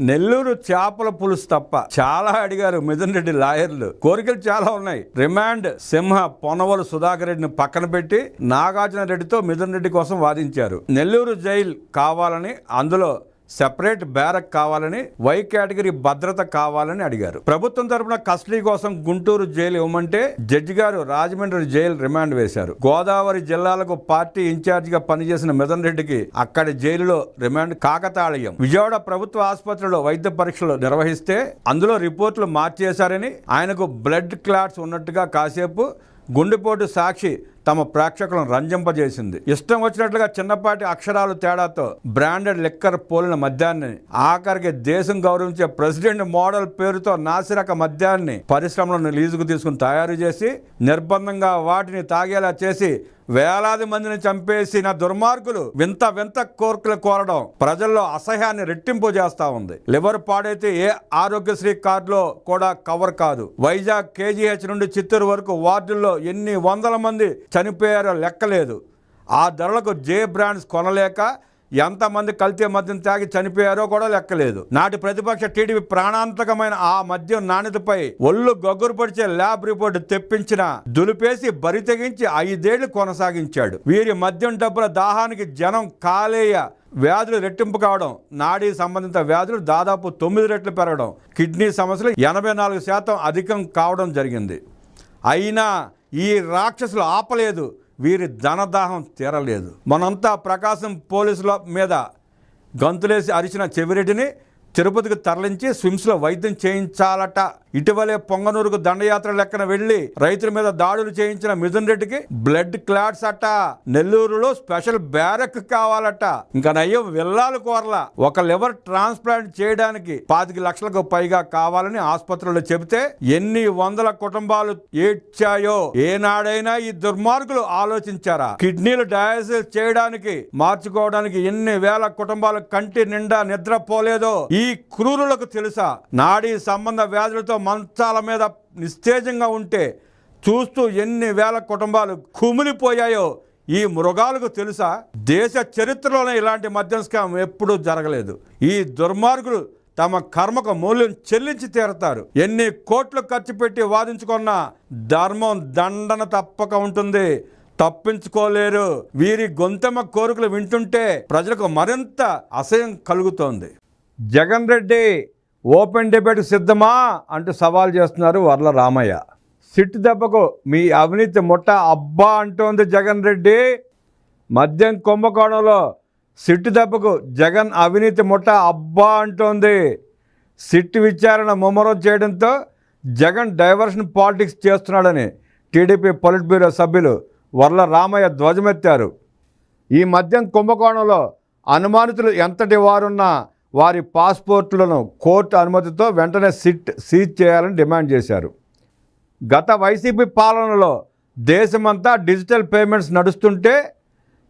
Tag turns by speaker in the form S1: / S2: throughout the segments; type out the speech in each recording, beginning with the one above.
S1: నెల్లూరు చేపల పులుసు తప్ప చాలా అడిగారు మిథున్ రెడ్డి లాయర్లు. కోరికలు చాలా ఉన్నాయి. రిమాండ్ సింహ పొనవలు సుధాకర్ రెడ్డిని పక్కన పెట్టి నాగార్జున రెడ్డితో మిథున్ రెడ్డి కోసం వాదించారు. నెల్లూరు జైలు కావాలని, అందులో సెపరేట్ బ్యారక్ కావాలని, వై కేటగిరీ భద్రత కావాలని అడిగారు. ప్రభుత్వం తరపున కస్టడీ కోసం గుంటూరు జైలు ఇవ్వమంటే జడ్జి గారు రాజమండ్రి జైలు రిమాండ్ వేశారు. గోదావరి జిల్లాలకు పార్టీ ఇన్ఛార్జిగా పనిచేసిన మిథున్ రెడ్డికి అక్కడి జైలులో రిమాండ్ కాకతాళీయం. విజయవాడ ప్రభుత్వ ఆసుపత్రిలో వైద్య పరీక్షలు నిర్వహిస్తే అందులో రిపోర్టులు మార్చేశారని, ఆయనకు బ్లడ్ క్లాట్స్ ఉన్నట్టుగా కాసేపు గుండెపోటు సాక్షి తమ ప్రేక్షకులను రంజింపజేసింది. ఇష్టం వచ్చినట్లుగా చిన్నపాటి అక్షరాలు తేడాతో బ్రాండెడ్ లిక్కర్ పోలిన మద్యాన్ని, ఆఖరికి దేశం గౌరవించే ప్రెసిడెంట్ మోడల్ పేరుతో నాసిరక మద్యాన్ని పరిశ్రమలను లీజుకు తీసుకుని తయారు చేసి నిర్బంధంగా వాటిని తాగేలా చేసి వేలాది మందిని చంపేసిన దుర్మార్గులు వింత వింత కోర్కులు కోరడం ప్రజల్లో అసహ్యాన్ని రెట్టింపు చేస్తా ఉంది. లివర్ పాడైతే ఏ ఆరోగ్యశ్రీ కార్డులో కూడా కవర్ కాదు. వైజాగ్ కేజీహెచ్ నుండి చిత్తూరు వరకు వార్డుల్లో ఎన్ని వందల మంది చనిపోయారో లెక్కలేదు. ఆ ధరలకు జే బ్రాండ్స్ కొనలేక ఎంతమంది కల్తీ మద్యం తాగి చనిపోయారో కూడా లెక్కలేదు. నాటి ప్రతిపక్ష టీడీపీ ప్రాణాంతకమైన ఆ మద్యం నాణ్యతపై ఒళ్ళు గొగ్గురు పడిచే ల్యాబ్ రిపోర్టు తెప్పించిన దులిపేసి బరి తెగించి 5 ఏళ్లు కొనసాగించాడు. వీరి మద్యం డబ్బుల దాహానికి జనం కాలేయ వ్యాధులు రెట్టింపు కావడం, నాడీ సంబంధిత వ్యాధులు దాదాపు 9 రెట్లు పెరగడం, కిడ్నీ సమస్యలు 84% అధికం కావడం జరిగింది. అయినా ఈ రాక్షసులు ఆపలేదు. వీరి ధనదాహం తీరలేదు. మనంతా ప్రకాశం పోలీసుల మీద గంతులేసి అరిచిన చెవిరెడ్డిని తిరుపతికి తరలించి స్విమ్స్లో వైద్యం చేయించాలట. ఇటీవలే పొంగనూరుకు దండయాత్ర లెక్కన వెళ్లి రైతుల మీద దాడులు చేయించిన మిథున్ రెడ్డికి బ్లడ్ క్లాట్స్ అట. నెల్లూరులో స్పెషల్ బ్యారక్ కావాలట. ఇంకా నయ్యం విల్లాలు కోరలా. ఒక లివర్ ట్రాన్స్ప్లాంట్ చేయడానికి 25 లక్షలకు పైగా కావాలని ఆసుపత్రుల్లో చెబితే ఎన్ని వందల కుటుంబాలు ఏడ్చాయో ఏనాడైనా ఈ దుర్మార్గులు ఆలోచించారా? కిడ్నీలు డయాలసిస్ చేయడానికి మార్చుకోవడానికి ఎన్ని వేల కుటుంబాలు కంటి నిండా నిద్రపోలేదో ఈ క్రూరులకు తెలుసా? నాడీ సంబంధ వ్యాధులతో మంచాల మీద నిస్తేజంగా ఉంటే చూస్తూ ఎన్ని వేల కుటుంబాలు కుమిలిపోయాయో ఈ మృగాలకు తెలుసా? దేశ చరిత్రలోనే ఇలాంటి మద్యం స్కామ్ ఎప్పుడూ జరగలేదు. ఈ దుర్మార్గులు తమ కర్మకు మూల్యం చెల్లించి తీరతారు. ఎన్ని కోట్లు ఖర్చు పెట్టి వాదించుకున్నా ధర్మం దండన తప్పక ఉంటుంది. తప్పించుకోలేరు. వీరి గొంతెమ్మ కోరికలు వింటుంటే ప్రజలకు మరింత అసహ్యం కలుగుతోంది. జగన్ రెడ్డి ఓపెన్ డిబేట్ సిద్ధమా అంటూ సవాల్ చేస్తున్నారు వర్ల రామయ్య. సిట్ దెబ్బకు మీ అవినీతి ముఠ అబ్బా అంటోంది జగన్ రెడ్డి. మద్యం కుంభకోణంలో సిట్ దెబ్బకు జగన్ అవినీతి ముఠ అబ్బా అంటోంది. సిట్ విచారణ ముమ్మరం చేయడంతో జగన్ డైవర్షన్ పాలిటిక్స్ చేస్తున్నాడని టీడీపీ పొలిట్ బ్యూరో సభ్యులు వర్ల రామయ్య ధ్వజమెత్తారు. ఈ మద్యం కుంభకోణంలో అనుమానితులు ఎంతటి వారున్నా వారి పాస్పోర్ట్లను కోర్టు అనుమతితో వెంటనే సిట్ సీజ్ చేయాలని డిమాండ్ చేశారు. గత వైసీపీ పాలనలో దేశమంతా డిజిటల్ పేమెంట్స్ నడుస్తుంటే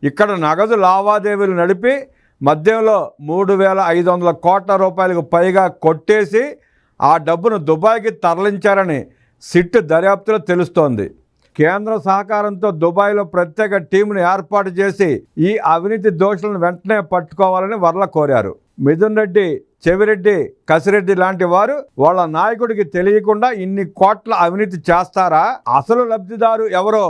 S1: ఇక్కడ నగదు లావాదేవీలు నడిపి మద్యంలో 3,500 కోట్ల రూపాయలకు పైగా కొట్టేసి ఆ డబ్బును దుబాయ్కి తరలించారని సిట్ దర్యాప్తులో తెలుస్తోంది. కేంద్ర సహకారంతో దుబాయ్లో ప్రత్యేక టీంను ఏర్పాటు చేసి ఈ అవినీతి దోషులను వెంటనే పట్టుకోవాలని వర్ల కోరారు. మిథున్ రెడ్డి, చెవిరెడ్డి, కసిరెడ్డి లాంటి వారు వాళ్ళ నాయకుడికి తెలియకుండా ఇన్ని కోట్ల అవినీతి చేస్తారా? అసలు లబ్ధిదారు ఎవరో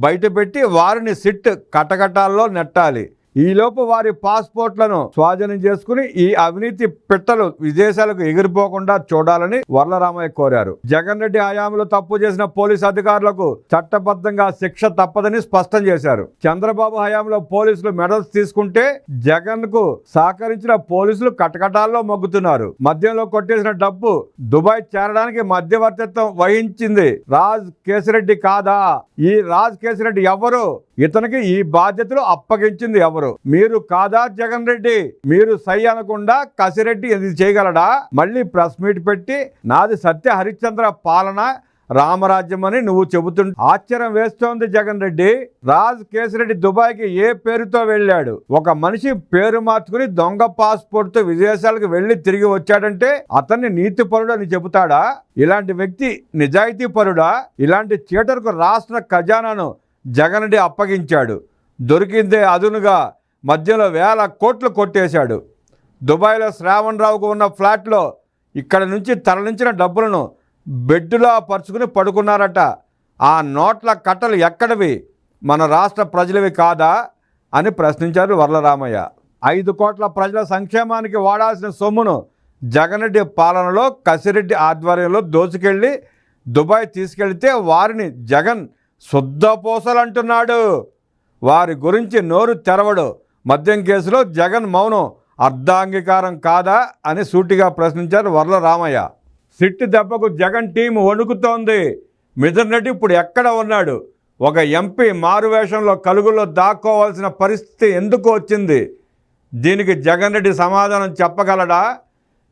S1: బయటపెట్టి వారిని సిట్ కటకటాల్లో నెట్టాలి. ఈలోపు వారి పాస్పోర్ట్లను స్వాధీనం చేసుకుని ఈ అవినీతి పిట్టలు విదేశాలకు ఎగిరిపోకుండా చూడాలని వర్లరామయ్య కోరారు. జగన్ రెడ్డి హయాంలో తప్పు చేసిన పోలీసు అధికారులకు చట్టబద్ధంగా శిక్ష తప్పదని స్పష్టం చేశారు. చంద్రబాబు హయాంలో పోలీసులు మెడల్స్ తీసుకుంటే జగన్ కు సహకరించిన పోలీసులు కటకటాల్లో మొగ్గుతున్నారు. మద్యంలో కొట్టేసిన డబ్బు దుబాయ్ చేరడానికి మధ్యవర్తిత్వం వహించింది రాజ్ కేసిరెడ్డి కాదా? ఈ రాజ్ కేసిరెడ్డి ఎవరు? ఇతనికి ఈ బాధ్యతలు అప్పగించింది ఎవరు? మీరు కాదా జగన్ రెడ్డి? మీరు సై అనకుండా కసిరెడ్డి ఇది చేయగలడా? మళ్ళీ ప్రెస్ మీట్ పెట్టి నాది సత్య హరిశ్చంద్ర పాలన రామరాజ్యం అని నువ్వు చెబుతుంటే ఆశ్చర్యం వేస్తోంది జగన్ రెడ్డి. రాజ్ కేసిరెడ్డి దుబాయ్కి ఏ పేరుతో వెళ్ళాడు? ఒక మనిషి పేరు మార్చుకుని దొంగ పాస్పోర్ట్ తో విదేశాలకు వెళ్లి తిరిగి వచ్చాడంటే అతన్ని నీతిపరుడు అని చెబుతాడా? ఇలాంటి వ్యక్తి నిజాయితీ పరుడా? ఇలాంటి చీటర్కు రాష్ట్ర ఖజానాను జగన్ రెడ్డి అప్పగించాడు. దొరికిందే అదునుగా మధ్యలో వేల కోట్లు కొట్టేశాడు. దుబాయ్లో శ్రావణ్ రావుకు ఉన్న ఫ్లాట్లో ఇక్కడ నుంచి తరలించిన డబ్బులను బెడ్డులో పరుచుకుని పడుకున్నారట. ఆ నోట్ల కట్టలు ఎక్కడివి, మన రాష్ట్ర ప్రజలవి కాదా అని ప్రశ్నించారు వర్లరామయ్య. 5 కోట్ల ప్రజల సంక్షేమానికి వాడాల్సిన సొమ్మును జగన్ రెడ్డి పాలనలో కసిరెడ్డి ఆధ్వర్యంలో దోచుకెళ్ళి దుబాయ్ తీసుకెళ్తే వారిని జగన్ శుద్ధపూసలంటున్నాడు. వారి గురించి నోరు తెరవడు. మద్యం కేసులో జగన్ మౌనం అర్ధాంగీకారం కాదా అని సూటిగా ప్రశ్నించారు వర్లరామయ్య. సిట్టు దెబ్బకు జగన్ టీం వణుకుతోంది. మిథున్ రెడ్డి ఇప్పుడు ఎక్కడ ఉన్నాడు? ఒక ఎంపీ మారువేషంలో కలుగులో దాక్కోవాల్సిన పరిస్థితి ఎందుకు వచ్చింది? దీనికి జగన్ రెడ్డి సమాధానం చెప్పగలడా?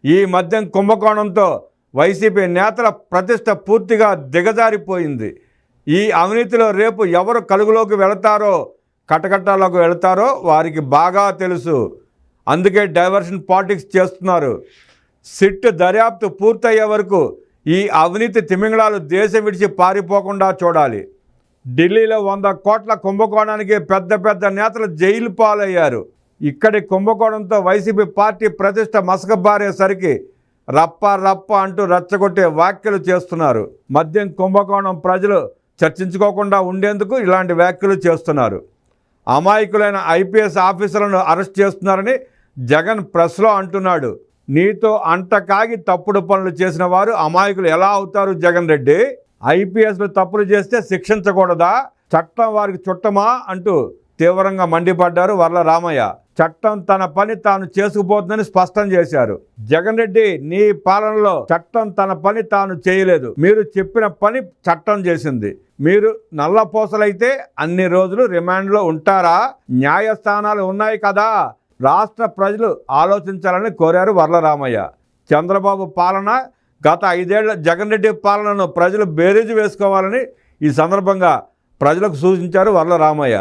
S1: ఈ మద్యం కుంభకోణంతో వైసీపీ నేతల ప్రతిష్ట పూర్తిగా దిగజారిపోయింది. ఈ అవినీతిలో రేపు ఎవరు కలుగులోకి వెళతారో, కటకటాల్లోకి వెళతారో వారికి బాగా తెలుసు. అందుకే డైవర్షన్ పాలిటిక్స్ చేస్తున్నారు. సిట్ దర్యాప్తు పూర్తయ్యే వరకు ఈ అవినీతి తిమింగళాలు దేశం విడిచి పారిపోకుండా చూడాలి. ఢిల్లీలో 100 కోట్ల కుంభకోణానికి పెద్ద పెద్ద నేతలు జైలు పాలయ్యారు. ఇక్కడి కుంభకోణంతో వైసీపీ పార్టీ ప్రతిష్ట మసకబారేసరికి రప్ప రప్ప అంటూ రెచ్చగొట్టే వ్యాఖ్యలు చేస్తున్నారు. మద్యం కుంభకోణం ప్రజలు చర్చించుకోకుండా ఉండేందుకు ఇలాంటి వ్యాఖ్యలు చేస్తున్నారు. అమాయకులైన ఐపీఎస్ ఆఫీసర్లను అరెస్ట్ చేస్తున్నారని జగన్ ప్రెస్లో అంటున్నాడు. నీతో అంటకాగి తప్పుడు పనులు చేసిన వారు అమాయకులు ఎలా అవుతారు జగన్ రెడ్డి? ఐపీఎస్లు తప్పులు చేస్తే శిక్షించకూడదా? చట్టం వారికి చుట్టమా అంటూ తీవ్రంగా మండిపడ్డారు వర్లరామయ్య. చట్టం తన పని తాను చేసుకుపోతుందని స్పష్టం చేశారు. జగన్ రెడ్డి, నీ పాలనలో చట్టం తన పని తాను చేయలేదు. మీరు చెప్పిన పని చట్టం చేసింది. మీరు నల్లపూసలైతే అన్ని రోజులు రిమాండ్లో ఉంటారా? న్యాయస్థానాలు ఉన్నాయి కదా. రాష్ట్ర ప్రజలు ఆలోచించాలని కోరారు వర్లరామయ్య. చంద్రబాబు పాలన, గత 5 ఏళ్ల జగన్ రెడ్డి పాలనను ప్రజలు బేరీజు వేసుకోవాలని ఈ సందర్భంగా ప్రజలకు సూచించారు వర్లరామయ్య.